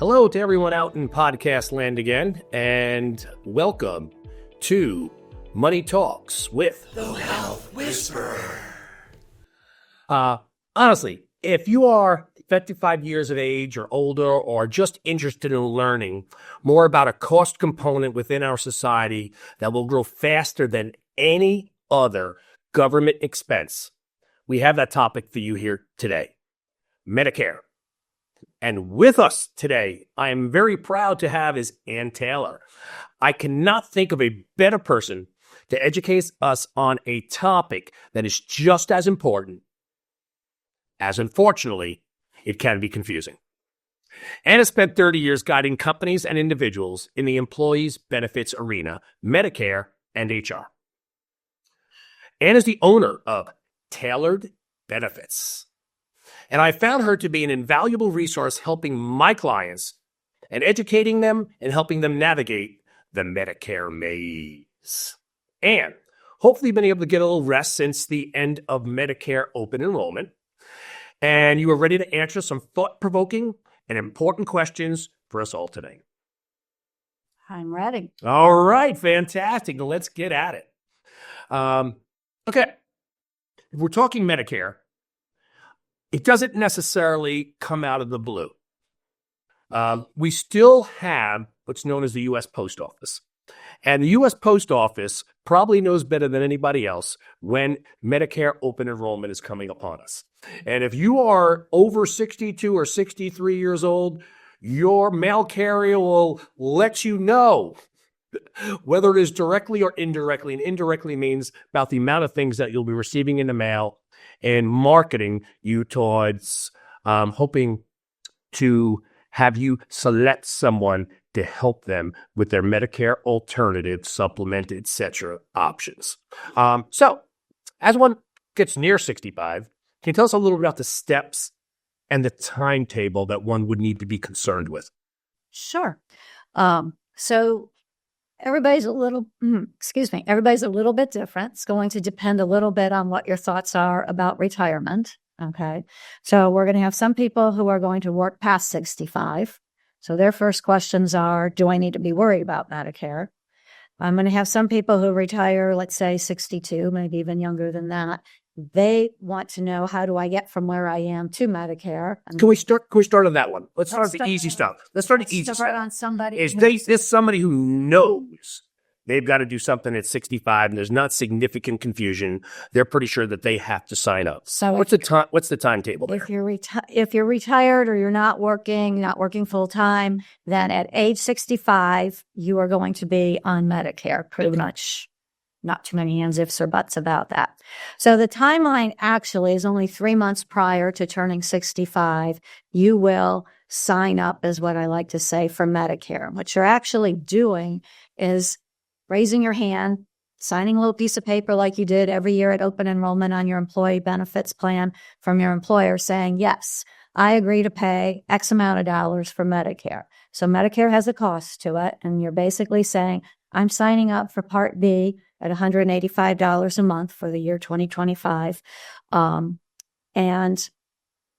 Hello to everyone out in podcast land again, and welcome to Money Talks with The Health Whisperer. Honestly, if you are 55 years of age or older or just interested in learning more about a cost component within our society that will grow faster than any other government expense, we have that topic for you here today, Medicare. And with us today, I am very proud to have is Ann Taylor. I cannot think of a better person to educate us on a topic that is just as important as, unfortunately, it can be confusing. Ann has spent 30 years guiding companies and individuals in the employees' benefits arena, Medicare, and HR. Ann is the owner of Tailored Benefits. And I found her to be an invaluable resource helping my clients and educating them and helping them navigate the Medicare maze. And hopefully you've been able to get a little rest since the end of Medicare open enrollment. And you are ready to answer some thought-provoking and important questions for us all today. I'm ready. All right, fantastic. Let's get at it. Okay. If we're talking Medicare, it doesn't necessarily come out of the blue. We still have what's known as the U.S. Post Office. And the U.S. Post Office probably knows better than anybody else when Medicare open enrollment is coming upon us. And if you are over 62 or 63 years old, your mail carrier will let you know whether it is directly or indirectly. And indirectly means about the amount of things that you'll be receiving in the mail and marketing you towards hoping to have you select someone to help them with their Medicare alternative, supplement, etc. options. So as one gets near 65, can you tell us a little bit about the steps and the timetable that one would need to be concerned with? Sure. So everybody's a little bit different. It's going to depend a little bit on what your thoughts are about retirement. Okay. So we're going to have some people who are going to work past 65. So their first questions are, do I need to be worried about Medicare? I'm going to have some people who retire, let's say 62, maybe even younger than that. They want to know, how do I get from where I am to Medicare? Can we start on that one? Let's start with the easy stuff. Let's start the easy stuff. On somebody. Is somebody who knows they've got to do something at 65 and there's not significant confusion. They're pretty sure that they have to sign up. So what's the timetable there? If you're retired or you're not working full time, then at age 65, you are going to be on Medicare pretty much. Not too many ands, ifs, or buts about that. So the timeline actually is only 3 months prior to turning 65. You will sign up, is what I like to say, for Medicare. What you're actually doing is raising your hand, signing a little piece of paper like you did every year at open enrollment on your employee benefits plan from your employer saying, yes, I agree to pay X amount of dollars for Medicare. So Medicare has a cost to it, and you're basically saying, I'm signing up for Part B at $185 a month for the year 2025, and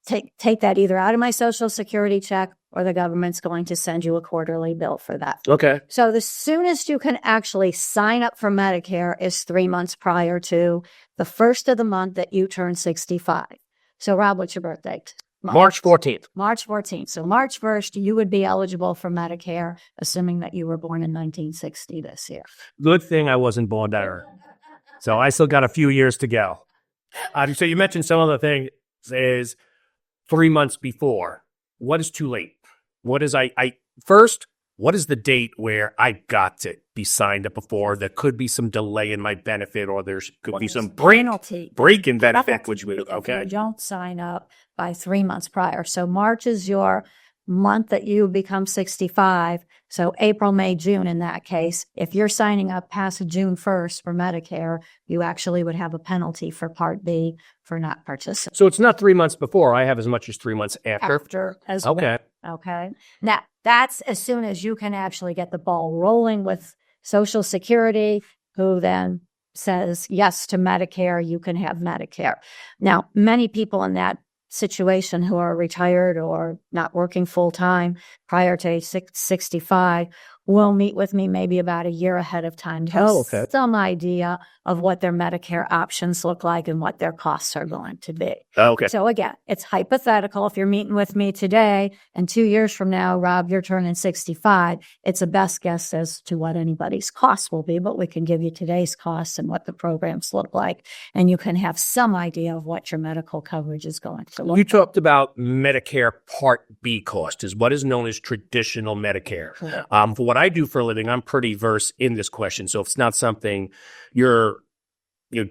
take that either out of my Social Security check or the government's going to send you a quarterly bill for that. Okay. So the soonest you can actually sign up for Medicare is 3 months prior to the first of the month that you turn 65. So Rob, what's your birth date? March 14th. March 14th. So March 1st, you would be eligible for Medicare, assuming that you were born in 1960 this year. Good thing I wasn't born that early. So I still got a few years to go. So you mentioned some of the things is 3 months before. What is too late? What is what is the date where I got to be signed up before? There could be some delay in my benefit, or there could be some break in benefit, which would, okay. If you don't sign up by 3 months prior. So March is your month that you become 65. So April, May, June in that case. If you're signing up past June 1st for Medicare, you actually would have a penalty for Part B for not participating. So it's not 3 months before. I have as much as 3 months after. After as well. Okay. Now, that's as soon as you can actually get the ball rolling with Social Security, who then says yes to Medicare, you can have Medicare. Now, many people in that situation who are retired or not working full time prior to age 65 will meet with me maybe about a year ahead of time to have some idea of what their Medicare options look like and what their costs are going to be. Okay. So again, it's hypothetical. If you're meeting with me today and 2 years from now, Rob, you're turning 65, it's a best guess as to what anybody's costs will be, but we can give you today's costs and what the programs look like, and you can have some idea of what your medical coverage is going to look You talked about Medicare Part B cost, is what is known as traditional Medicare. For what I do for a living, I'm pretty versed in this question. So if it's not something you're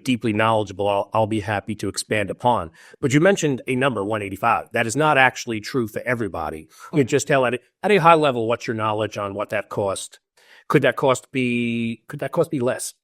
deeply knowledgeable, I'll be happy to expand upon. But you mentioned a number, 185. That is not actually true for everybody. You just tell at a high level, what's your knowledge on what that cost? Could that cost be less?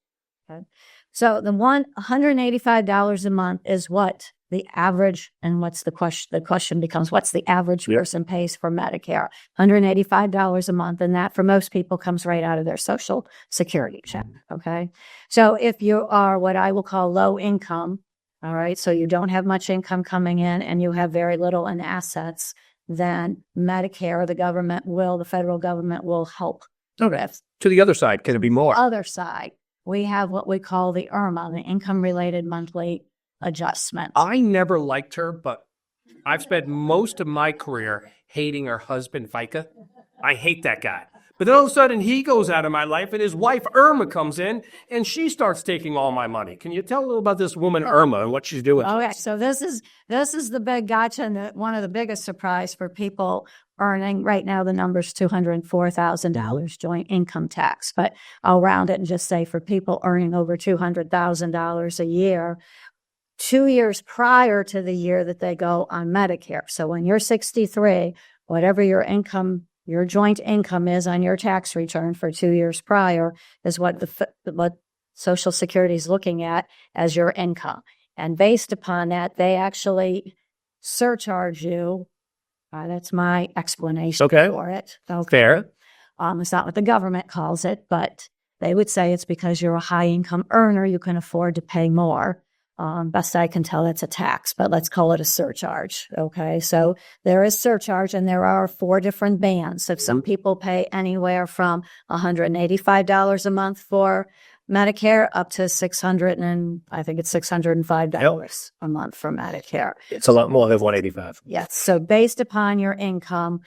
Okay. So the $185 a month is what the average, and what's the question? The question becomes, what's the average person pays for Medicare? $185 a month, and that for most people comes right out of their Social Security check. Okay, so if you are what I will call low income, all right, so you don't have much income coming in and you have very little in assets, then Medicare, the federal government will help. Okay. To the other side, can it be more? Other side, we have what we call the IRMA, the Income Related Monthly Adjustment. I never liked her, but I've spent most of my career hating her husband, FICA. I hate that guy. But then all of a sudden, he goes out of my life, and his wife, Irma, comes in, and she starts taking all my money. Can you tell a little about this woman, Irma, and what she's doing? Okay, so this is the big gotcha, and one of the biggest surprise for people earning right now. The number's $204,000 joint income tax, but I'll round it and just say for people earning over $200,000 a year, 2 years prior to the year that they go on Medicare. So when you're 63, whatever your income, your joint income is on your tax return for 2 years prior is what Social Security is looking at as your income. And based upon that, they actually surcharge you. That's my explanation for it. Okay. Fair. It's not what the government calls it, but they would say it's because you're a high income earner, you can afford to pay more. Best I can tell, it's a tax, but let's call it a surcharge. Okay, so there is surcharge, and there are 4 different bands. So some people pay anywhere from $185 a month for Medicare up to $605 a month for Medicare. It's a lot more than 185. Yes. So based upon your income,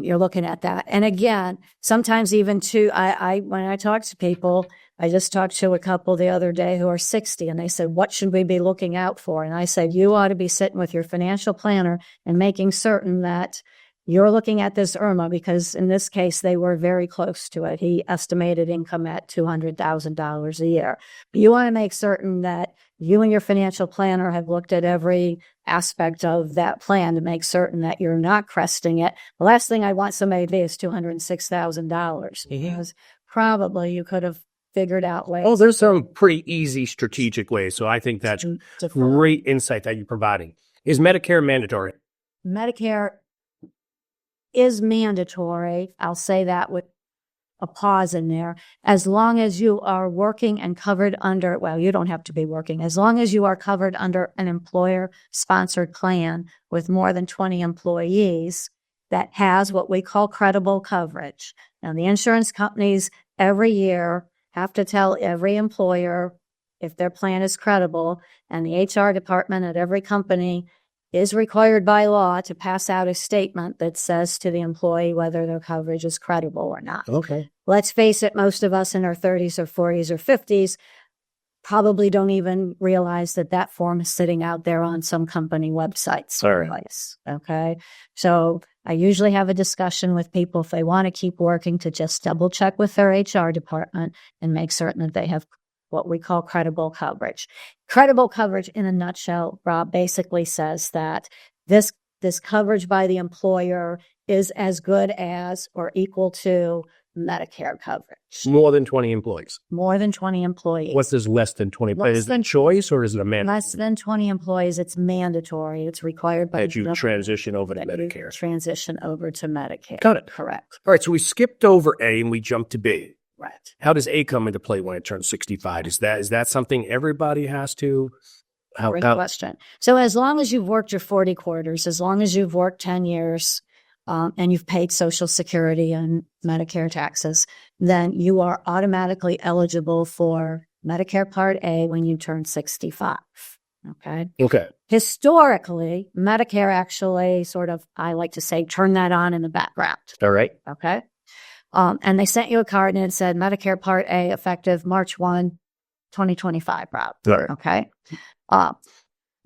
you're looking at that. And again, sometimes even when I talk to people, I just talked to a couple the other day who are 60, and they said, what should we be looking out for? And I said, you ought to be sitting with your financial planner and making certain that you're looking at this IRMA, because in this case, they were very close to it. He estimated income at $200,000 a year. But you want to make certain that you and your financial planner have looked at every aspect of that plan to make certain that you're not cresting it. The last thing I want somebody to be is $206,000, because probably you could have figured out ways. Oh, there's some pretty easy strategic ways. So I think that's great insight that you're providing. Is Medicare mandatory? Medicare is mandatory. I'll say that with a pause in there. As long as you are working and covered under, well, you don't have to be working. As long as you are covered under an employer-sponsored plan with more than 20 employees that has what we call credible coverage. Now, the insurance companies every year have to tell every employer if their plan is credible, and the HR department at every company is required by law to pass out a statement that says to the employee whether their coverage is credible or not. Okay. Let's face it, most of us in our 30s or 40s or 50s probably don't even realize that form is sitting out there on some company website someplace. Okay. So I usually have a discussion with people if they want to keep working to just double check with their HR department and make certain that they have what we call credible coverage. Credible coverage in a nutshell, Rob, basically says that this coverage by the employer is as good as or equal to Medicare coverage. More than 20 employees. More than 20 employees. What's this less than 20? Is it a choice or is it a mandatory? Less than 20 employees, it's mandatory. It's required by that you transition over to Medicare. Transition over to Medicare. Got it. Correct. All right, so we skipped over A and we jumped to B. Right. How does A come into play when it turns 65? Is that something everybody has to Great question. So as long as you've worked your 40 quarters, as long as you've worked 10 years, and you've paid Social Security and Medicare taxes, then you are automatically eligible for Medicare Part A when you turn 65. Okay. Okay. Historically, Medicare actually sort of, I like to say, turn that on in the background. All right. Okay. And they sent you a card and it said Medicare Part A effective March 1, 2025, Rob. All right. Okay.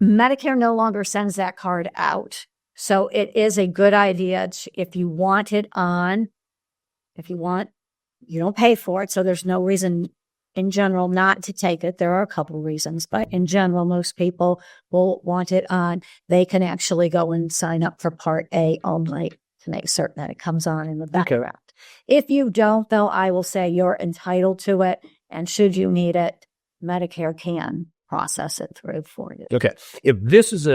Medicare no longer sends that card out. So it is a good idea if you want it on, you don't pay for it. So there's no reason in general not to take it. There are a couple reasons, but in general, most people will want it on. They can actually go and sign up for Part A only to make certain that it comes on in the background. Okay. If you don't, though, I will say you're entitled to it. And should you need it, Medicare can process it through for you. Okay. If this is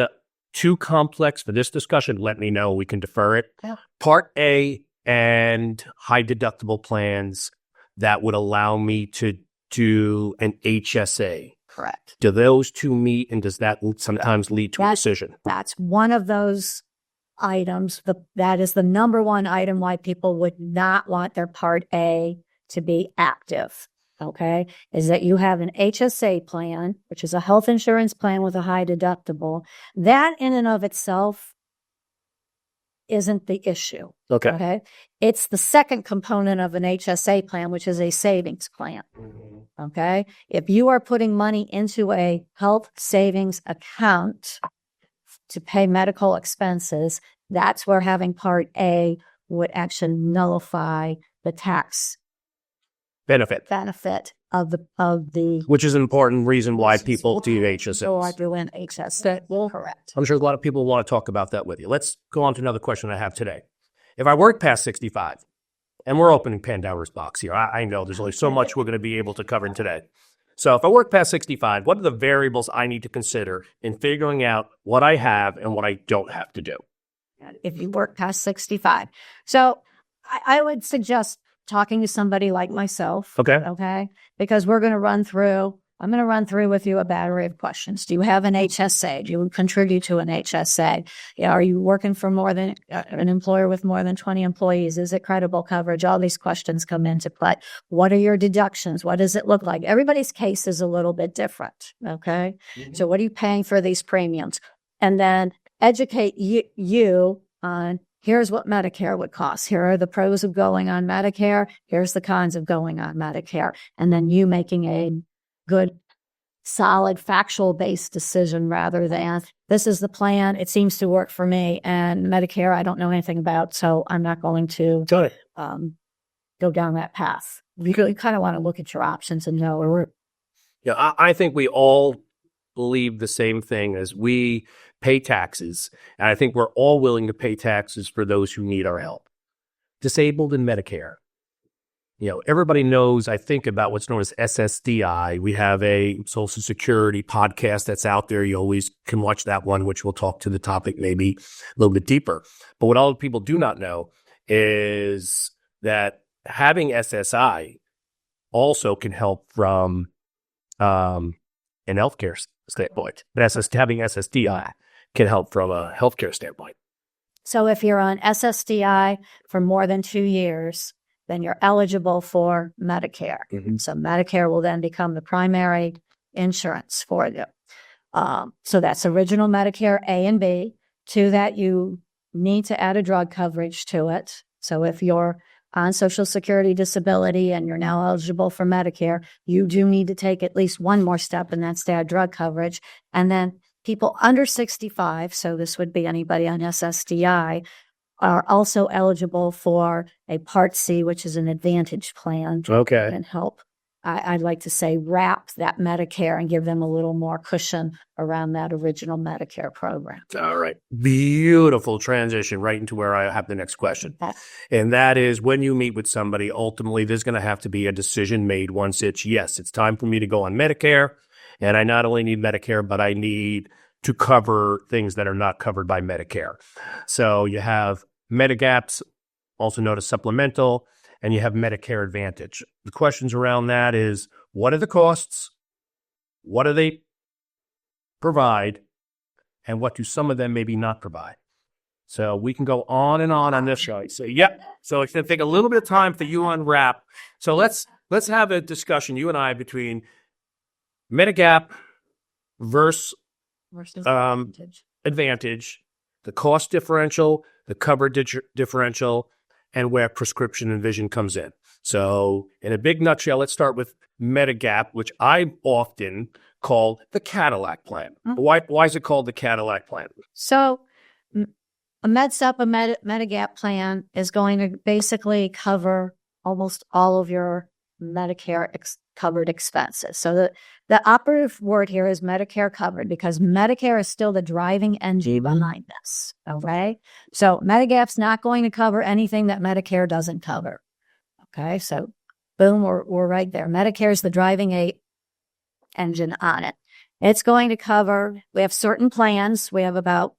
too complex for this discussion, let me know. We can defer it. Yeah. Part A and high deductible plans that would allow me to do an HSA. Correct. Do those two meet, and does that sometimes lead to a decision? That's one of those items. That is the number one item why people would not want their Part A to be active. Okay, is that you have an HSA plan, which is a health insurance plan with a high deductible. That in and of itself isn't the issue. Okay. It's the second component of an HSA plan, which is a savings plan. Okay. If you are putting money into a health savings account to pay medical expenses, that's where having Part A would actually nullify the tax benefit of the which is an important reason why people do HSAs. So I do an HSA. Correct. I'm sure a lot of people want to talk about that with you. Let's go on to another question I have today. If I work past 65, and we're opening Pandora's box here, I know there's only so much we're going to be able to cover in today. So if I work past 65, what are the variables I need to consider in figuring out what I have and what I don't have to do? If you work past 65. So I would suggest talking to somebody like myself. Okay. Because I'm going to run through with you a battery of questions. Do you have an HSA? Do you contribute to an HSA? Are you working for more than an employer with more than 20 employees? Is it credible coverage? All these questions come into play. What are your deductions? What does it look like? Everybody's case is a little bit different. Okay. Mm-hmm. So what are you paying for these premiums? And then educate you on here's what Medicare would cost. Here are the pros of going on Medicare. Here's the cons of going on Medicare. And then you making a good, solid, factual-based decision rather than this is the plan. It seems to work for me. And Medicare, I don't know anything about, so I'm not going to go down that path. You kind of want to look at your options and know where we're. Yeah, I think we all believe the same thing as we pay taxes. And I think we're all willing to pay taxes for those who need our help. Disabled and Medicare. Everybody knows, I think, about what's known as SSDI. We have a Social Security podcast that's out there. You always can watch that one, which we'll talk to the topic maybe a little bit deeper. But what all people do not know is that having SSI also can help from an healthcare standpoint. But having SSDI can help from a healthcare standpoint. So if you're on SSDI for more than 2 years, then you're eligible for Medicare. Mm-hmm. So Medicare will then become the primary insurance for you. So that's original Medicare A and B. To that, you need to add a drug coverage to it. So if you're on Social Security disability and you're now eligible for Medicare, you do need to take at least one more step, and that's to add drug coverage. And then people under 65, so this would be anybody on SSDI, are also eligible for a Part C, which is an Advantage plan. Okay. And help, I'd like to say, wrap that Medicare and give them a little more cushion around that original Medicare program. All right. Beautiful transition right into where I have the next question. And that is, when you meet with somebody, ultimately, there's going to have to be a decision made once it's time for me to go on Medicare. And I not only need Medicare, but I need to cover things that are not covered by Medicare. So you have Medicaps, also known as supplemental, and you have Medicare Advantage. The questions around that is, what are the costs? What are they provide and what do some of them maybe not provide. So we can go on and on this show. So so it's going to take a little bit of time for you to unwrap. So let's have a discussion, you and I, between Medigap versus Advantage, the cost differential, the coverage differential, and where prescription and vision comes in. So in a big nutshell, let's start with Medigap, which I often call the Cadillac plan. Mm-hmm. Why is it called the Cadillac plan? So a Medigap plan is going to basically cover almost all of your Medicare covered expenses. So the operative word here is Medicare covered, because Medicare is still the driving engine behind this. Okay. So Medigap's not going to cover anything that Medicare doesn't cover. Okay. So boom, we're right there. Medicare is the driving engine on it. It's going to cover, we have certain plans. We have about,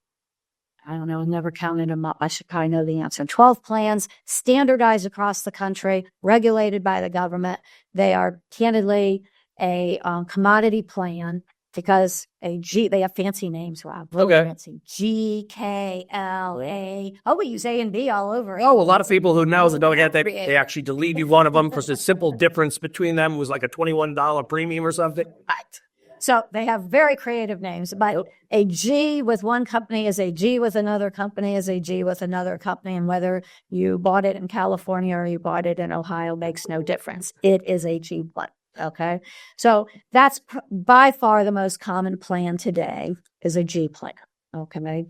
I don't know, I've never counted them up. I should probably know the answer. 12 plans standardized across the country, regulated by the government. They are candidly a commodity plan, because they have fancy names, Rob. Okay. Fancy. G, K, L, A. Oh, we use A and B all over. Oh, a lot of people who know don't get that. They actually deleted one of them because the simple difference between them was like a $21 premium or something. Right. So they have very creative names, but a G with one company is a G with another company is a G with another company. And whether you bought it in California or you bought it in Ohio makes no difference. It is a G plan. Okay. So that's by far the most common plan today is a G plan. Okay.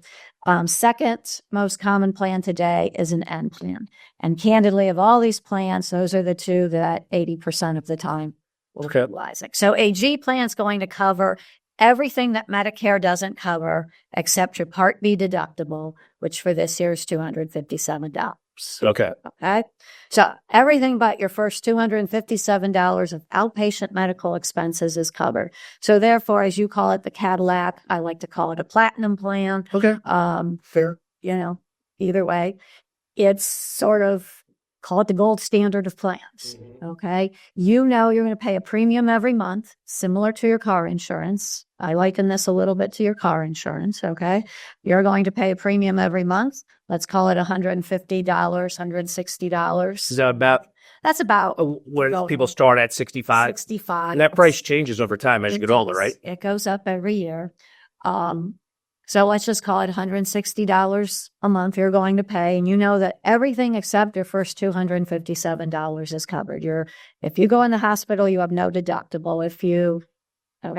Second most common plan today is an N plan. And candidly, of all these plans, those are the two that 80% of the time we're utilizing. So a G plan is going to cover everything that Medicare doesn't cover except your Part B deductible, which for this year is $257. Okay. Okay. So everything but your first $257 of outpatient medical expenses is covered. So therefore, as you call it, the Cadillac, I like to call it a platinum plan. Okay. Fair. Either way, it's sort of, call it the gold standard of plans. Okay. You're going to pay a premium every month, similar to your car insurance. I liken this a little bit to your car insurance. Okay. You're going to pay a premium every month. Let's call it $150, $160. Is that that's about where people start at 65? 65. And that price changes over time as you get older, right? It goes up every year. So let's just call it $160 a month you're going to pay. And you know that everything except your first $257 is covered. If you go in the hospital, you have no deductible.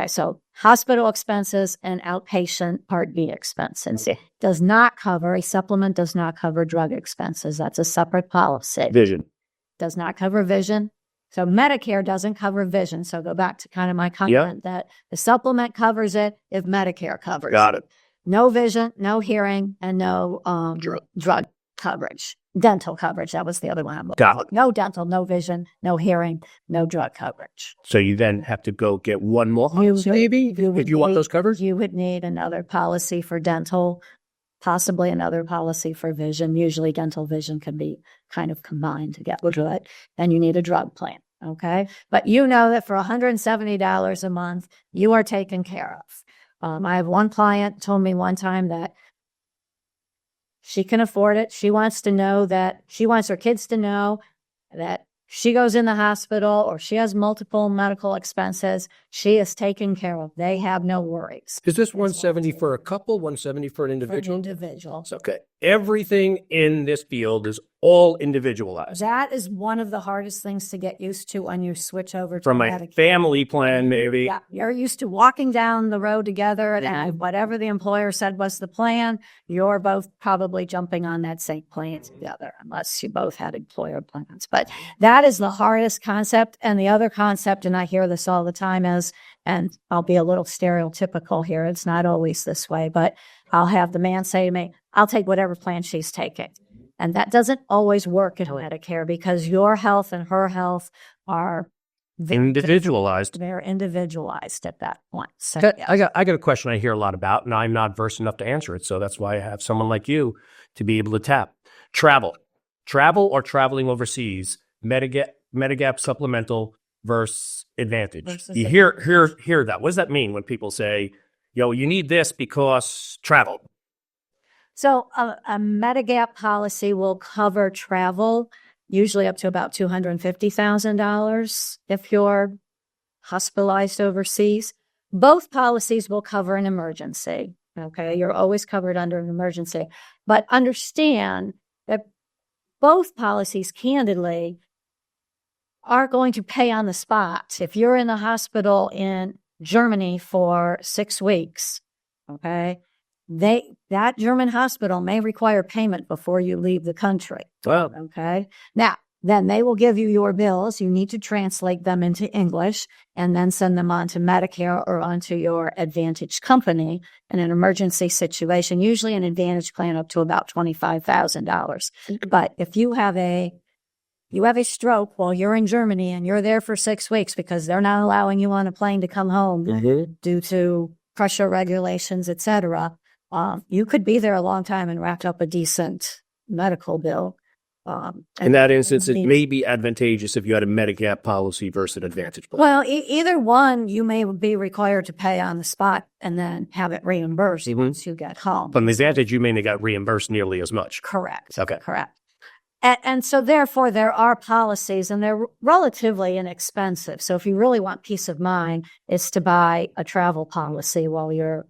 So hospital expenses and outpatient Part B expenses. A supplement does not cover drug expenses. That's a separate policy. Vision. Does not cover vision. So Medicare doesn't cover vision. So go back to kind of my comment that the supplement covers it if Medicare covers it. Got it. No vision, no hearing, and no drug coverage. Dental coverage. That was the other one. Got it. No dental, no vision, no hearing, no drug coverage. So you then have to go get one more maybe if you want those covers? You would need another policy for dental, possibly another policy for vision. Usually dental vision can be kind of combined together. Then you need a drug plan. Okay. But you know that for $170 a month, you are taken care of. I have one client told me one time that she can afford it. She wants her kids to know that she goes in the hospital or she has multiple medical expenses, she is taken care of. They have no worries. Is this 170 for a couple, 170 for an individual? For an individual. Okay. Everything in this field is all individualized. That is one of the hardest things to get used to when you switch over to from a Medicare. family plan, maybe. Yeah, you're used to walking down the road together and whatever the employer said was the plan, you're both probably jumping on that same plan together, unless you both had employer plans. But that is the hardest concept. And the other concept, and I hear this all the time, is, and I'll be a little stereotypical here, it's not always this way, but I'll have the man say to me, I'll take whatever plan she's taking. And that doesn't always work in Medicare because your health and her health are individualized. They're individualized at that point. So, I got a question I hear a lot about, and I'm not versed enough to answer it. So that's why I have someone like you to be able to tap. Travel or traveling overseas, Medigap supplemental versus Advantage. You hear that. What does that mean when people say, You need this because travel. So a Medigap policy will cover travel, usually up to about $250,000 if you're hospitalized overseas. Both policies will cover an emergency. Okay, you're always covered under an emergency. But understand that both policies, candidly, are going to pay on the spot. If you're in the hospital in Germany for 6 weeks, okay, that German hospital may require payment before you leave the country. Well, Okay. Now, then they will give you your bills. You need to translate them into English and then send them on to Medicare or onto your Advantage company in an emergency situation, usually an Advantage plan up to about $25,000. But if you have a stroke while you're in Germany and you're there for 6 weeks because they're not allowing you on a plane to come home due to pressure regulations, et cetera, you could be there a long time and rack up a decent medical bill. In that instance, it may be advantageous if you had a Medicare policy versus an Advantage plan. Well, either one, you may be required to pay on the spot and then have it reimbursed once you get home. But in the Advantage, you may not get reimbursed nearly as much. Correct. Okay. Correct. And so, therefore, there are policies, and they're relatively inexpensive. So if you really want peace of mind, it's to buy a travel policy while you're,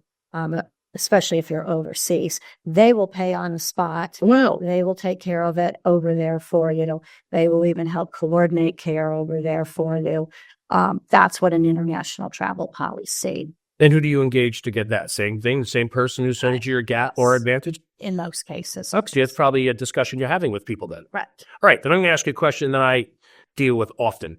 especially if you're overseas. They will pay on the spot. Well, They will take care of it over there for you. They will even help coordinate care over there for you. That's what an international travel policy. and who do you engage to get that? Same thing, the same person who sends you your Gap or Advantage? In most cases. Okay, that's probably a discussion you're having with people then. Right. All right, then I'm going to ask you a question that I deal with often,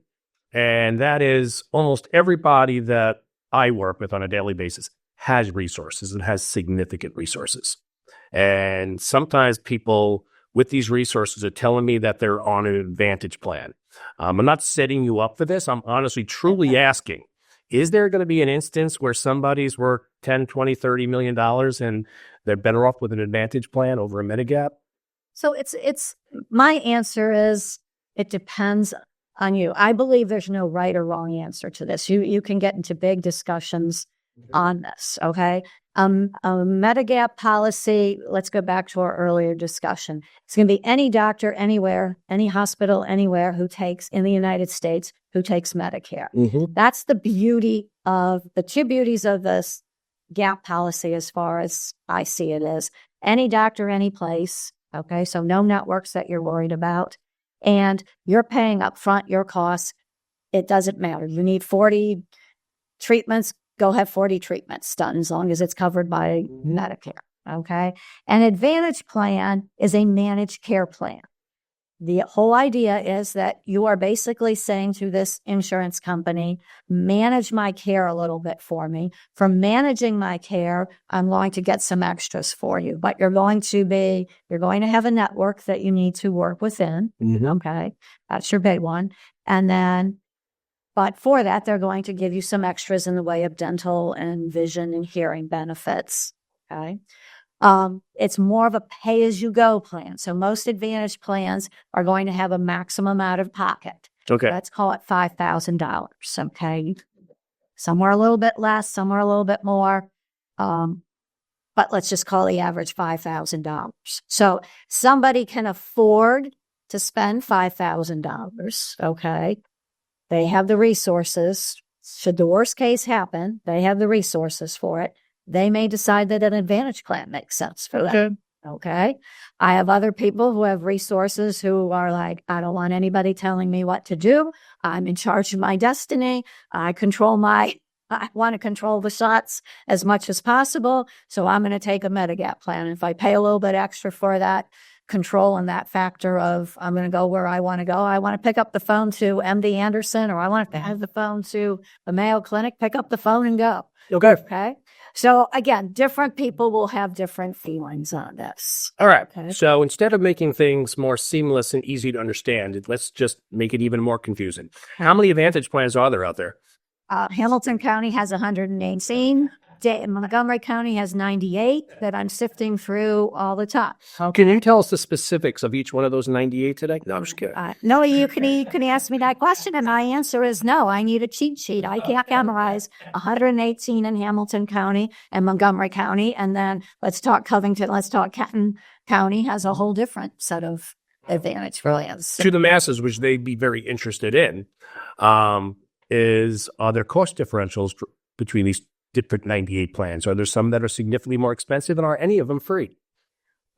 and that is almost everybody that I work with on a daily basis has resources and has significant resources. And sometimes people with these resources are telling me that they're on an Advantage plan. I'm not setting you up for this. I'm honestly, truly asking, is there going to be an instance where somebody's worth 10, 20, $30 million and they're better off with an Advantage plan over a Medigap? So it's my answer is it depends on you. I believe there's no right or wrong answer to this. You can get into big discussions on this, okay? A Medigap policy, let's go back to our earlier discussion. It's going to be any doctor anywhere, any hospital anywhere in the United States who takes Medicare. That's the two beauties of this gap policy as far as I see it is. Any doctor, any place, okay? So no networks that you're worried about. And you're paying up front your costs. It doesn't matter. You need 40 treatments, go have 40 treatments done as long as it's covered by Medicare, okay? An Advantage plan is a managed care plan. The whole idea is that you are basically saying to this insurance company, manage my care a little bit for me. From managing my care, I'm going to get some extras for you, but you're going to have a network that you need to work within, okay? That's your big one. And then, but for that, they're going to give you some extras in the way of dental and vision and hearing benefits, okay? It's more of a pay-as-you-go plan. So most Advantage plans are going to have a maximum out of pocket. Okay. Let's call it $5,000, okay? Somewhere a little bit less, somewhere a little bit more. But let's just call the average $5,000. So somebody can afford to spend $5,000, okay? They have the resources. Should the worst case happen, they have the resources for it. They may decide that an Advantage plan makes sense for them. Okay. I have other people who have resources who are like, I don't want anybody telling me what to do. I'm in charge of my destiny. I want to control the shots as much as possible. So I'm going to take a Medigap plan. If I pay a little bit extra for that control and that factor of I'm going to go where I want to go. I want to pick up the phone to MD Anderson, or I want to have the phone to the Mayo Clinic, pick up the phone and go. Okay. So again, different people will have different feelings on this. All right. Okay. So instead of making things more seamless and easy to understand, let's just make it even more confusing. How many Advantage plans are there out there? Hamilton County has 118. Montgomery County has 98 that I'm sifting through all the time. Can you tell us the specifics of each one of those 98 today? No, I'm just kidding. No, you can ask me that question, and my answer is no. I need a cheat sheet. I can't memorize 118 in Hamilton County and Montgomery County, and then let's talk Covington, let's talk Kenton County has a whole different set of advantage plans. To the masses, which they'd be very interested in, are there cost differentials between these different 98 plans? Are there some that are significantly more expensive, and are any of them free?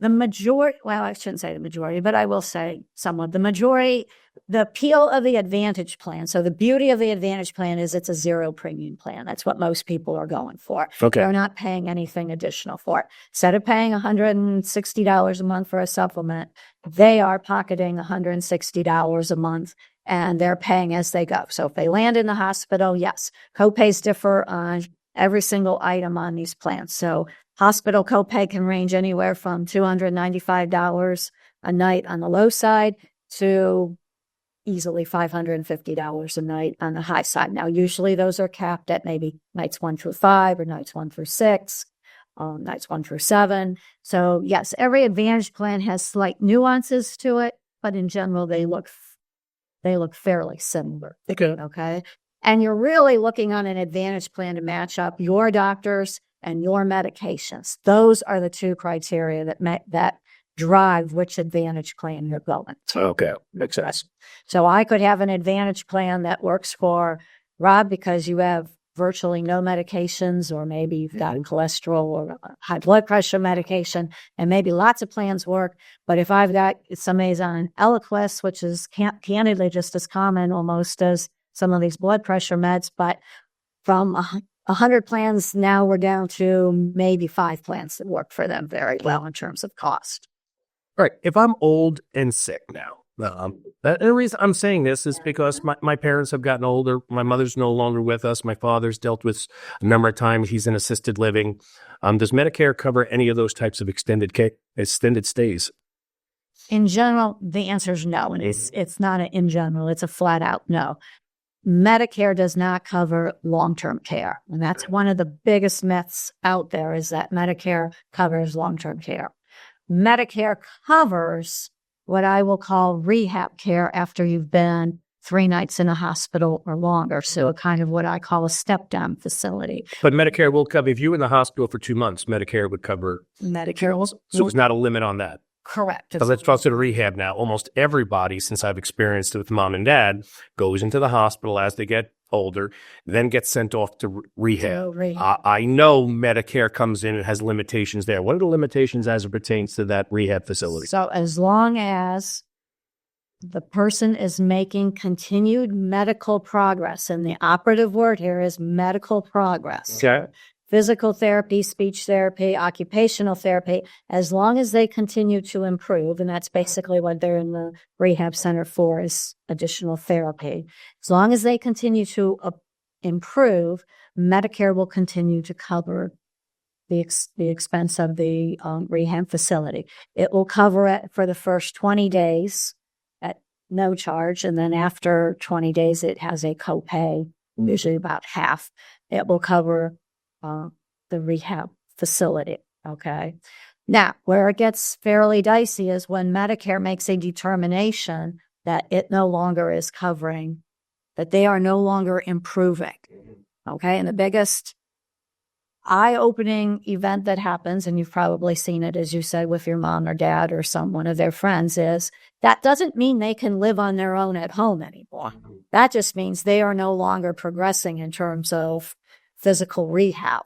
The majority, well, I shouldn't say the majority, but I will say somewhat. The majority, the appeal of the Advantage plan. So the beauty of the Advantage plan is it's a zero premium plan. That's what most people are going for. Okay. They're not paying anything additional for it. Instead of paying $160 a month for a supplement, they are pocketing $160 a month, and they're paying as they go. So if they land in the hospital, yes, copays differ on every single item on these plans. So hospital copay can range anywhere from $295 a night on the low side to easily $550 a night on the high side. Now, usually those are capped at maybe nights 1 through 5 or nights 1 through 6, nights 1 through 7. So yes, every Advantage plan has slight nuances to it, but in general, they look fairly similar. Okay. And you're really looking on an Advantage plan to match up your doctors and your medications. Those are the two criteria that drive which Advantage plan you're going to. Okay, makes sense. So I could have an Advantage plan that works for Rob because you have virtually no medications, or maybe you've got cholesterol or high blood pressure medication, and maybe lots of plans work. But if I've got somebody's on Eliquis, which is candidly just as common almost as some of these blood pressure meds, but from 100 plans, now we're down to maybe 5 plans that work for them very well in terms of cost. All right. If I'm old and sick now, the reason I'm saying this is because my parents have gotten older. My mother's no longer with us. My father's dealt with a number of times. He's in assisted living. Does Medicare cover any of those types of extended stays? In general, the answer is no. And it's not in general. It's a flat out no. Medicare does not cover long-term care. And that's one of the biggest myths out there, is that Medicare covers long-term care. Medicare covers what I will call rehab care after you've been 3 nights in a hospital or longer. So kind of what I call a step-down facility. But Medicare will cover, if you were in the hospital for 2 months, Medicare would cover. Medicare will. So there's not a limit on that. Correct. So let's talk to the rehab now. Almost everybody, since I've experienced it with mom and dad, goes into the hospital as they get older, then gets sent off to rehab. I know Medicare comes in and has limitations there. What are the limitations as it pertains to that rehab facility? So as long as the person is making continued medical progress, and the operative word here is medical progress. Okay. Physical therapy, speech therapy, occupational therapy, as long as they continue to improve, and that's basically what they're in the rehab center for, is additional therapy. As long as they continue to improve, Medicare will continue to cover the expense of the rehab facility. It will cover it for the first 20 days at no charge, and then after 20 days, it has a copay, usually about half. It will cover the rehab facility. Okay. Now, where it gets fairly dicey is when Medicare makes a determination that it no longer is covering, that they are no longer improving. Okay. And the biggest eye-opening event that happens, and you've probably seen it, as you said, with your mom or dad or one of their friends, is that doesn't mean they can live on their own at home anymore. That just means they are no longer progressing in terms of physical rehab,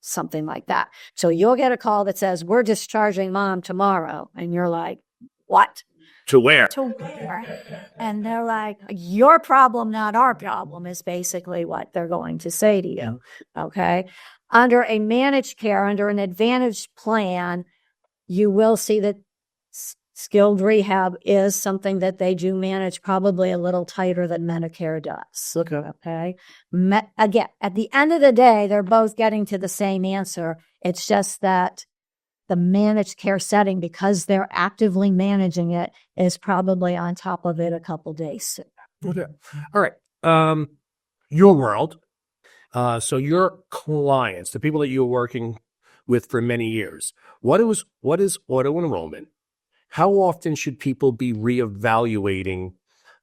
something like that. So you'll get a call that says, we're discharging mom tomorrow. And you're like, what? To where? To where? And they're like, your problem, not our problem, is basically what they're going to say to you. Okay. Under a managed care, under an Advantage plan, you will see that skilled rehab is something that they do manage, probably a little tighter than Medicare does. Okay. Again, at the end of the day, they're both getting to the same answer. It's just that the managed care setting, because they're actively managing it, is probably on top of it a couple days sooner. Okay. All right. Your world. So your clients, the people that you were working with for many years, what is auto enrollment? How often should people be reevaluating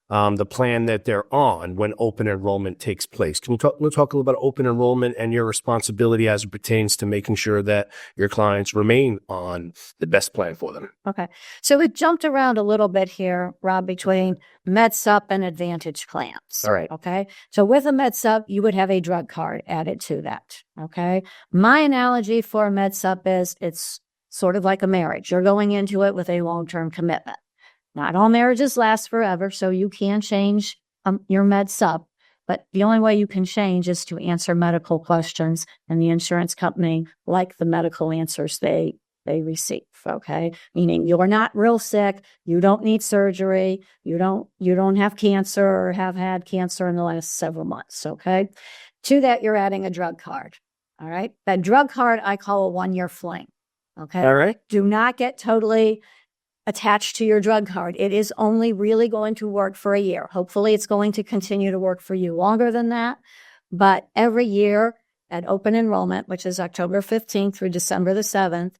the plan that they're on when open enrollment takes place? We'll talk a little about open enrollment and your responsibility as it pertains to making sure that your clients remain on the best plan for them. Okay. So we jumped around a little bit here, Rob, between MedSup and Advantage plans. All right. Okay. So with a MedSup, you would have a drug card added to that. Okay. My analogy for MedSup is it's sort of like a marriage. You're going into it with a long-term commitment. Not all marriages last forever, so you can change your MedSup, but the only way you can change is to answer medical questions, and the insurance company like the medical answers they receive, okay? Meaning you're not real sick, you don't need surgery, you don't have cancer or have had cancer in the last several months, okay? To that, you're adding a drug card, all right? That drug card I call a one-year fling, okay? All right. Do not get totally attached to your drug card. It is only really going to work for a year. Hopefully it's going to continue to work for you longer than that. But every year at open enrollment, which is October 15th through December the 7th,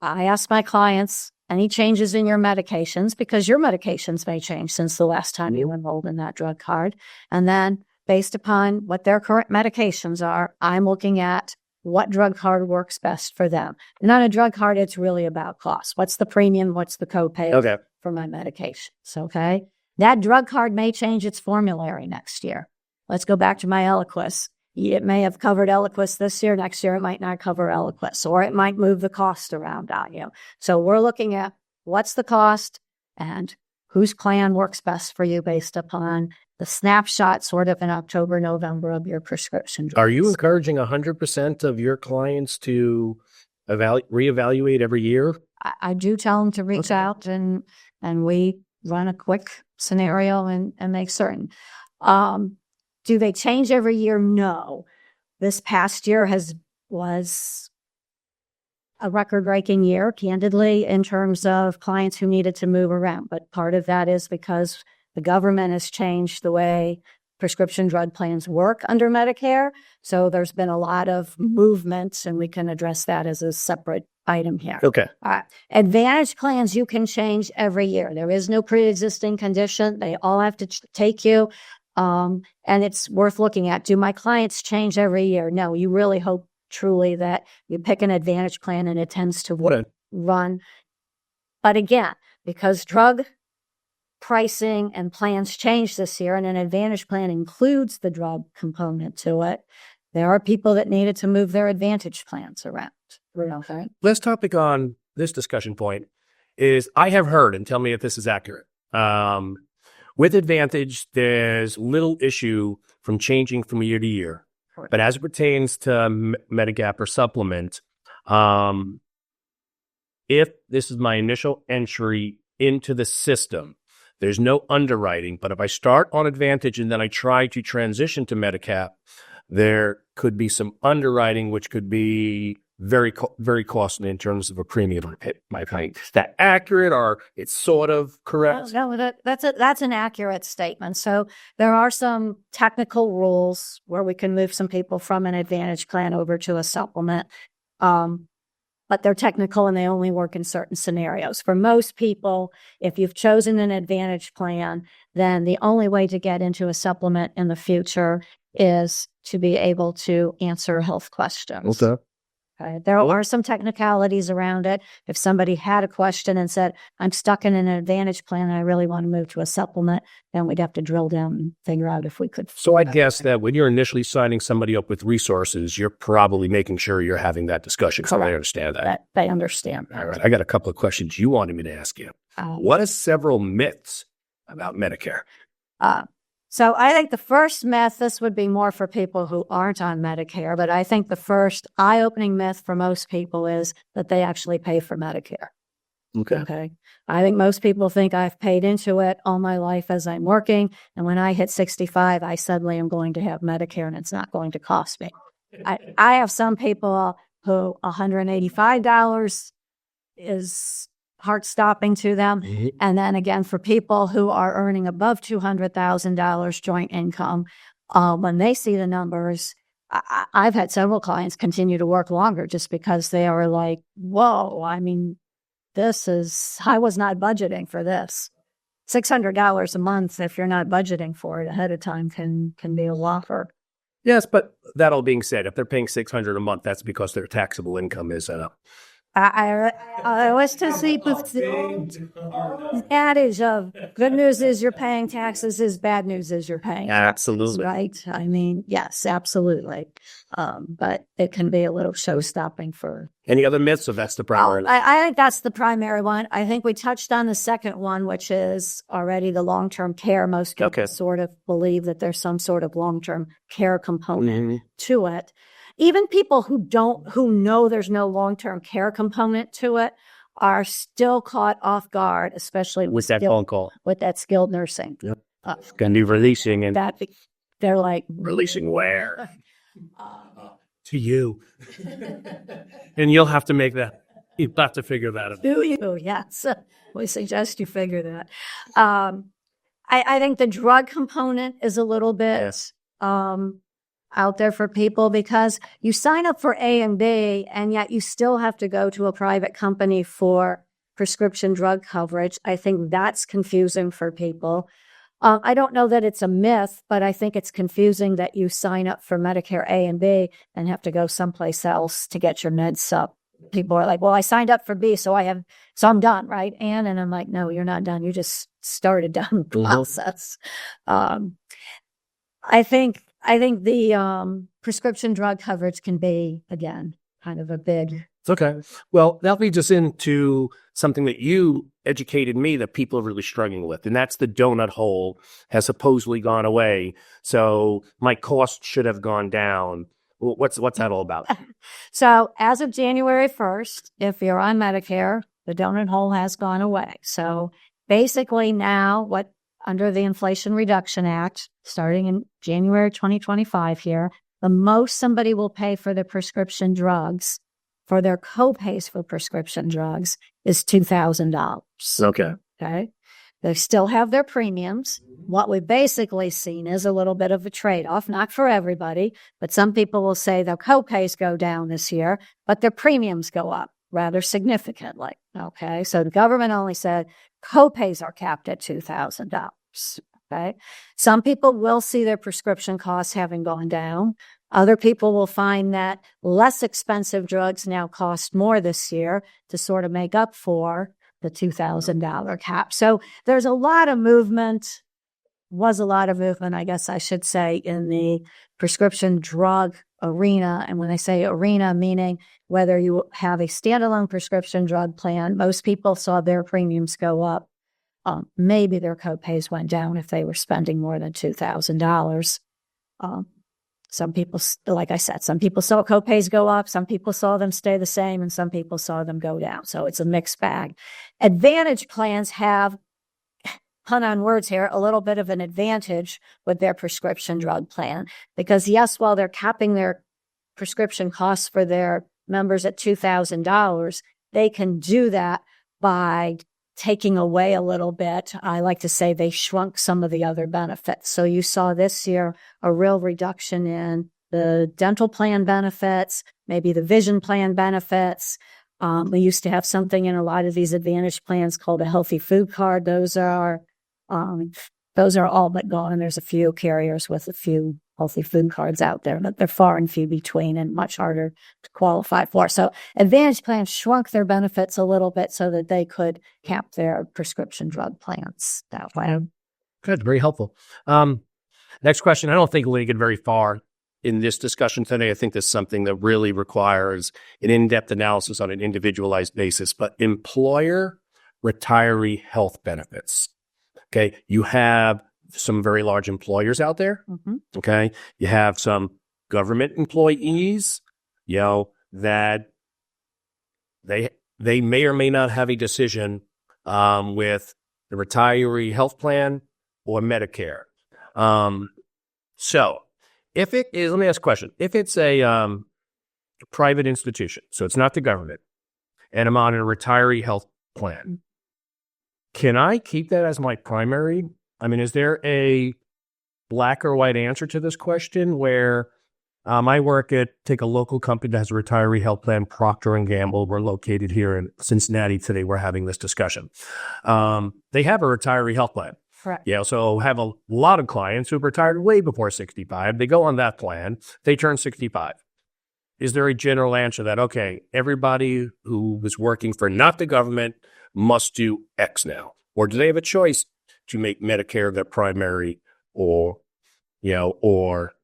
I ask my clients any changes in your medications, because your medications may change since the last time you enrolled in that drug card. And then based upon what their current medications are, I'm looking at what drug card works best for them. And on a drug card, it's really about cost. What's the premium? What's the copay for my medications? Okay. That drug card may change its formulary next year. Let's go back to my Eliquis. It may have covered Eliquis this year. Next year, it might not cover Eliquis, or it might move the cost around on you. So we're looking at what's the cost and whose plan works best for you based upon the snapshot sort of in October, November of your prescription drugs. Are you encouraging 100% of your clients to reevaluate every year? I do tell them to reach out and we run a quick scenario and make certain. Do they change every year? No. This past year was a record-breaking year, candidly, in terms of clients who needed to move around. But part of that is because the government has changed the way prescription drug plans work under Medicare. So there's been a lot of movement, and we can address that as a separate item here. Okay. Advantage plans you can change every year. There is no pre-existing condition. They all have to take you. And it's worth looking at. Do my clients change every year? No, you really hope truly that you pick an Advantage plan and it tends to run. But again, because drug pricing and plans change this year, and an Advantage plan includes the drug component to it, there are people that needed to move their Advantage plans around. Okay. Last topic on this discussion point is I have heard, and tell me if this is accurate, with Advantage, there's little issue from changing from year to year. Correct. But as it pertains to Medigap or supplement, if this is my initial entry into the system, there's no underwriting. But if I start on Advantage and then I try to transition to Medigap, there could be some underwriting, which could be very costly in terms of a premium my paying. Is that accurate, or it's sort of correct? No, that's an accurate statement. So there are some technical rules where we can move some people from an Advantage plan over to a supplement. But they're technical and they only work in certain scenarios. For most people, if you've chosen an Advantage plan, then the only way to get into a supplement in the future is to be able to answer health questions. Okay. There are some technicalities around it. If somebody had a question and said, I'm stuck in an Advantage plan and I really want to move to a supplement, then we'd have to drill down and figure out if we could. So I guess that when you're initially signing somebody up with resources, you're probably making sure you're having that discussion. So I understand that. They understand that. All right. I got a couple of questions you wanted me to ask you. What are several myths about Medicare? So I think the first myth, this would be more for people who aren't on Medicare, but I think the first eye-opening myth for most people is that they actually pay for Medicare. Okay. I think most people think I've paid into it all my life as I'm working, and when I hit 65, I suddenly am going to have Medicare and it's not going to cost me. I have some people who $185 is heart-stopping to them. Mm-hmm. And then again, for people who are earning above $200,000 joint income, when they see the numbers, I've had several clients continue to work longer just because they are like, whoa, I mean, I was not budgeting for this. $600 a month, if you're not budgeting for it ahead of time, can be a whopper. Yes, but that all being said, if they're paying $600 a month, that's because their taxable income is I always tell people that is good news is you're paying taxes, is bad news is you're paying absolutely taxes, right? I mean, yes, absolutely. But it can be a little show-stopping for... Any other myths, or that's the primary? I think that's the primary one. I think we touched on the second one, which is already the long-term care. Most people sort of believe that there's some sort of long-term care component to it. Even people who know there's no long-term care component to it are still caught off guard, especially with that phone call, with that skilled nursing. Yep. Going to be releasing, and that they're like, releasing where? To you. And you'll have to make that. You'll have to figure that out. Do you? Yes. We suggest you figure that. I think the drug component is a little bit out there for people, because you sign up for A and B, and yet you still have to go to a private company for prescription drug coverage. I think that's confusing for people. I don't know that it's a myth, but I think it's confusing that you sign up for Medicare A and B and have to go someplace else to get your meds up. People are like, well, I signed up for B, so I'm done, right, Ann? And I'm like, no, you're not done. You just started down the process. I think the prescription drug coverage can be, again, kind of a big... It's okay. Well, that leads us into something that you educated me that people are really struggling with, and that's the donut hole has supposedly gone away. So my cost should have gone down. What's that all about? So as of January 1st, if you're on Medicare, the donut hole has gone away. So basically now under the Inflation Reduction Act, starting in January 2025 here, the most somebody will pay for their prescription drugs, for their co-pays for prescription drugs, is $2,000. Okay. They still have their premiums. What we've basically seen is a little bit of a trade-off, not for everybody, but some people will say their co-pays go down this year, but their premiums go up rather significantly. Okay. So the government only said co-pays are capped at $2,000. Okay. Some people will see their prescription costs having gone down. Other people will find that less expensive drugs now cost more this year to sort of make up for the $2,000 cap. So there's a lot of movement, I guess I should say, in the prescription drug arena. And when I say arena, meaning whether you have a standalone prescription drug plan, most people saw their premiums go up. Maybe their copays went down if they were spending more than $2,000. Some people, like I said, some people saw copays go up, some people saw them stay the same, and some people saw them go down. So it's a mixed bag. Advantage plans have, pun on words here, a little bit of an advantage with their prescription drug plan. Because yes, while they're capping their prescription costs for their members at $2,000, they can do that by taking away a little bit. I like to say they shrunk some of the other benefits. So you saw this year a real reduction in the dental plan benefits, maybe the vision plan benefits. We used to have something in a lot of these advantage plans called a healthy food card. Those are all but gone. There's a few carriers with a few healthy food cards out there, but they're far and few between and much harder to qualify for. So advantage plans shrunk their benefits a little bit so that they could cap their prescription drug plans that way. Good. Very helpful. Next question. I don't think we're going to get very far in this discussion today. I think this is something that really requires an in-depth analysis on an individualized basis, but employer retiree health benefits. Okay. You have some very large employers out there. Mm-hmm. Okay. You have some government employees, that they may or may not have a decision with the retiree health plan or Medicare. So if it is, let me ask a question. If it's a private institution, so it's not the government, and I'm on a retiree health plan, can I keep that as my primary? I mean, is there a black or white answer to this question where I work at take a local company that has a retiree health plan, Procter and Gamble. We're located here in Cincinnati today. We're having this discussion. They have a retiree health plan. Correct. Yeah, so have a lot of clients who've retired way before 65. They go on that plan. They turn 65. Is there a general answer that, okay, everybody who is working for not the government must do X now? Or do they have a choice to make Medicare their primary or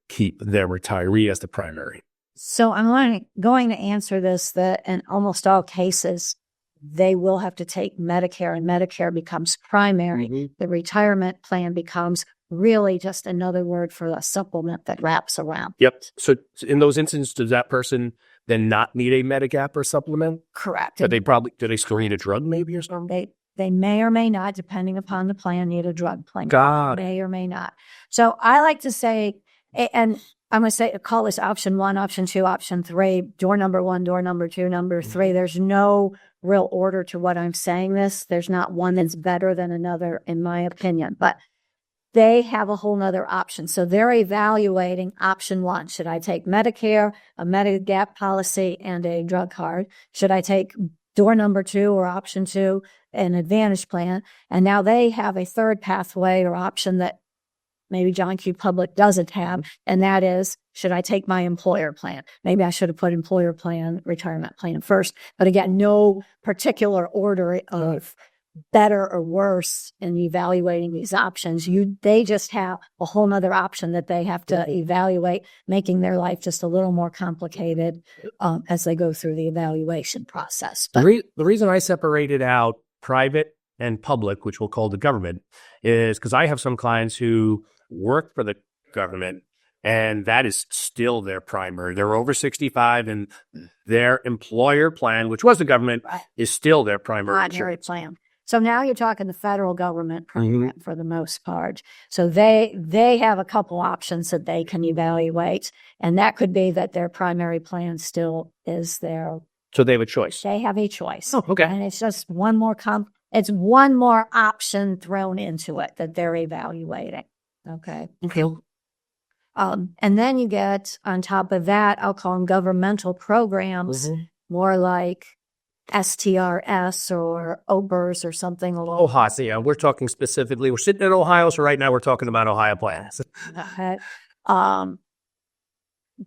keep their retiree as the primary? So I'm going to answer this that in almost all cases, they will have to take Medicare, and Medicare becomes primary. Mm-hmm. The retirement plan becomes really just another word for a supplement that wraps around. Yep. So in those instances, does that person then not need a Medigap or supplement? Correct. But do they still need a drug maybe or something? They may or may not, depending upon the plan, need a drug plan. Got it. May or may not. So I like to say, and I'm going to call this option 1, option 2, option 3, door number 1, door number 2, number 3. There's no real order to what I'm saying this. There's not one that's better than another, in my opinion, but they have a whole nother option. So they're evaluating option 1. Should I take Medicare, a Medigap policy, and a drug card? Should I take door number 2 or option 2, an Advantage plan? And now they have a third pathway or option that maybe John Q. Public doesn't have, and that is, should I take my employer plan? Maybe I should have put employer plan, retirement plan first. But again, no particular order of better or worse in evaluating these options. They just have a whole nother option that they have to evaluate, making their life just a little more complicated as they go through the evaluation process. But The reason I separated out private and public, which we'll call the government, is because I have some clients who work for the government, and that is still their primary. They're over 65, and their employer plan, which was the government, is still their primary plan. So now you're talking the federal government program for the most part. So they have a couple options that they can evaluate, and that could be that their primary plan still is their. So they have a choice. They have a choice. Oh, okay. And it's just one more it's one more option thrown into it that they're evaluating. Okay. And then you get, on top of that, I'll call them governmental programs, more like STRS or OBERS or something along. Ohio, yeah, we're talking specifically. We're sitting in Ohio, so right now we're talking about Ohio plans. Okay.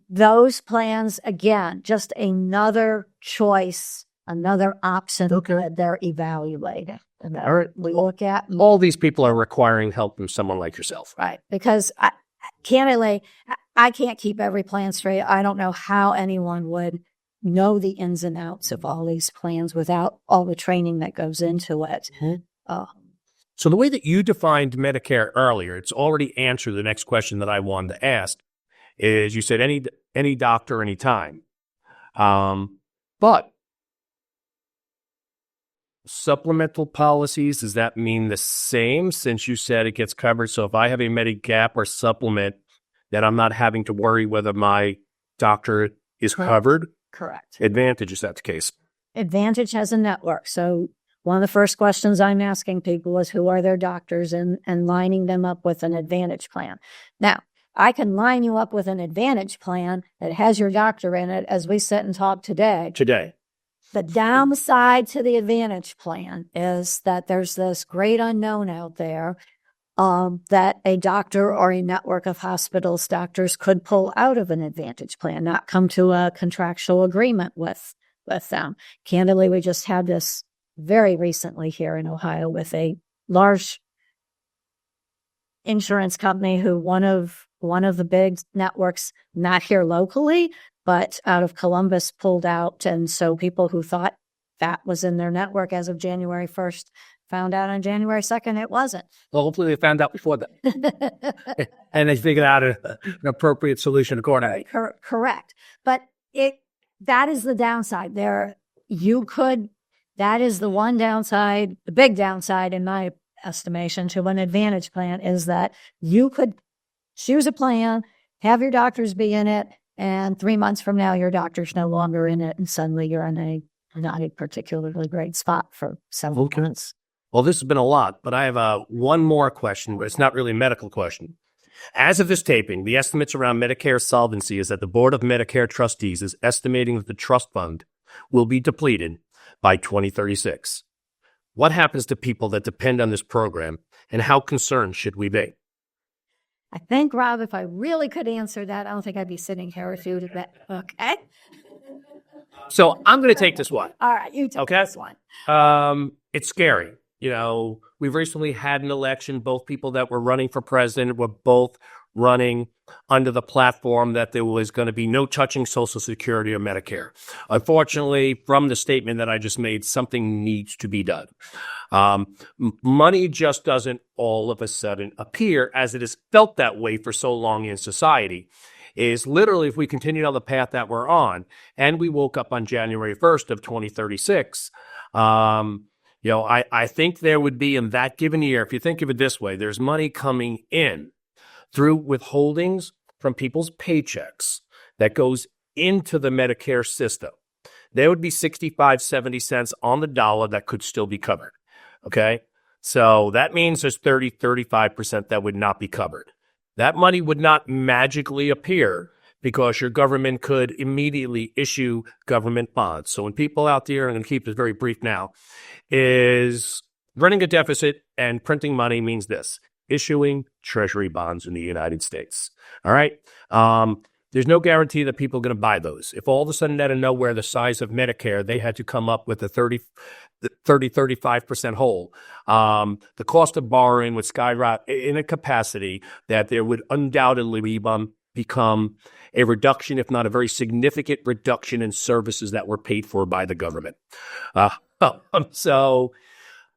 Those plans, again, just another choice, another option that they're evaluating. And All right. we look at. All these people are requiring help from someone like yourself. Right. Because candidly, I can't keep every plan straight. I don't know how anyone would know the ins and outs of all these plans without all the training that goes into it. So the way that you defined Medicare earlier, it's already answered the next question that I wanted to ask, is you said any doctor, anytime. But supplemental policies, does that mean the same since you said it gets covered? So if I have a Medigap or supplement, that I'm not having to worry whether my doctor is covered? Correct. Advantage, is that the case? Advantage has a network. So one of the first questions I'm asking people is who are their doctors and lining them up with an Advantage plan. Now, I can line you up with an Advantage plan that has your doctor in it as we sit and talk today. The downside to the Advantage plan is that there's this great unknown out there that a doctor or a network of hospitals, doctors could pull out of an Advantage plan, not come to a contractual agreement with them. Candidly, we just had this very recently here in Ohio with a large insurance company who one of the big networks, not here locally, but out of Columbus, pulled out. And so people who thought that was in their network as of January 1st found out on January 2nd it wasn't. Well, hopefully they found out before that. And they figured out an appropriate solution accordingly. Correct. But that is the downside. That is the one downside, the big downside in my estimation to an Advantage plan is that you could choose a plan, have your doctors be in it, and 3 months from now, your doctor's no longer in it, and suddenly you're in not a particularly great spot for several months. Well, this has been a lot, but I have one more question, but it's not really a medical question. As of this taping, the estimates around Medicare solvency is that the Board of Medicare Trustees is estimating that the trust fund will be depleted by 2036. What happens to people that depend on this program, and how concerned should we be? I think, Rob, if I really could answer that, I don't think I'd be sitting here with you today. Okay? So I'm going to take this one. All right, you take this one. It's scary. You know, we've recently had an election. Both people that were running for president were both running under the platform that there was going to be no touching Social Security or Medicare. Unfortunately, from the statement that I just made, something needs to be done. Money just doesn't all of a sudden appear, as it has felt that way for so long in society. Is literally, if we continue on the path that we're on, and we woke up on January 1st of 2036, I think there would be, in that given year, if you think of it this way, there's money coming in through withholdings from people's paychecks that goes into the Medicare system. There would be 65, 70 cents on the dollar that could still be covered. Okay? So that means there's 30, 35% that would not be covered. That money would not magically appear because your government could immediately issue government bonds. So when people out there, I'm going to keep this very brief now, is running a deficit and printing money means this: issuing treasury bonds in the United States. All right? There's no guarantee that people are going to buy those. If all of a sudden out of nowhere, the size of Medicare, they had to come up with a 35% hole, the cost of borrowing would skyrocket in a capacity that there would undoubtedly become a reduction, if not a very significant reduction, in services that were paid for by the government. So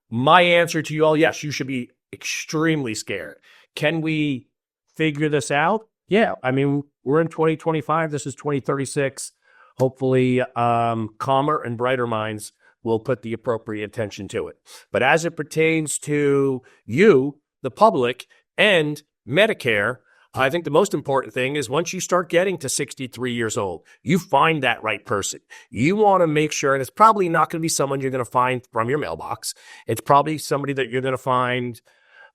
my answer to you all, yes, you should be extremely scared. Can we figure this out? Yeah. I mean, we're in 2025. This is 2036. Hopefully, calmer and brighter minds will put the appropriate attention to it. But as it pertains to you, the public, and Medicare, I think the most important thing is once you start getting to 63 years old, you find that right person. You want to make sure, and it's probably not going to be someone you're going to find from your mailbox. It's probably somebody that you're going to find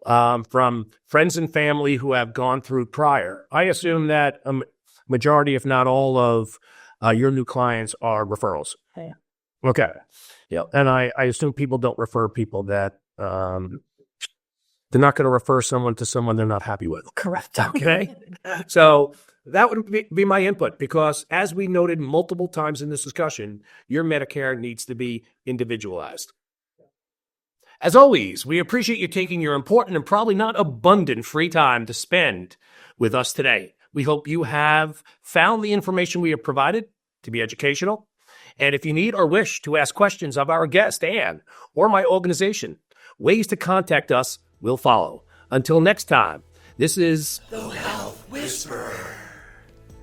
from friends and family who have gone through prior. I assume that a majority, if not all, of your new clients are referrals. Yeah. Okay. Yeah. And I assume people don't refer people that they're not going to refer someone to someone they're not happy with. Correct. Okay. So that would be my input, because as we noted multiple times in this discussion, your Medicare needs to be individualized. As always, we appreciate you taking your important and probably not abundant free time to spend with us today. We hope you have found the information we have provided to be educational. And if you need or wish to ask questions of our guest, Ann, or my organization, ways to contact us will follow. Until next time, this is The Health Whisperer,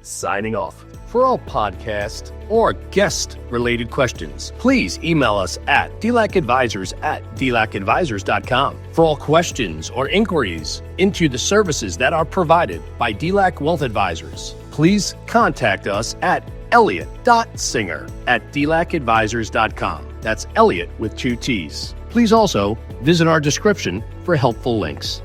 signing off. For all podcast or guest-related questions, please email us at dlacadvisors@dlacadvisors.com. For all questions or inquiries into the services that are provided by DLAC Wealth Advisors, please contact us at elliot.singer@dlacadvisors.com. That's Elliot with 2 T's. Please also visit our description for helpful links.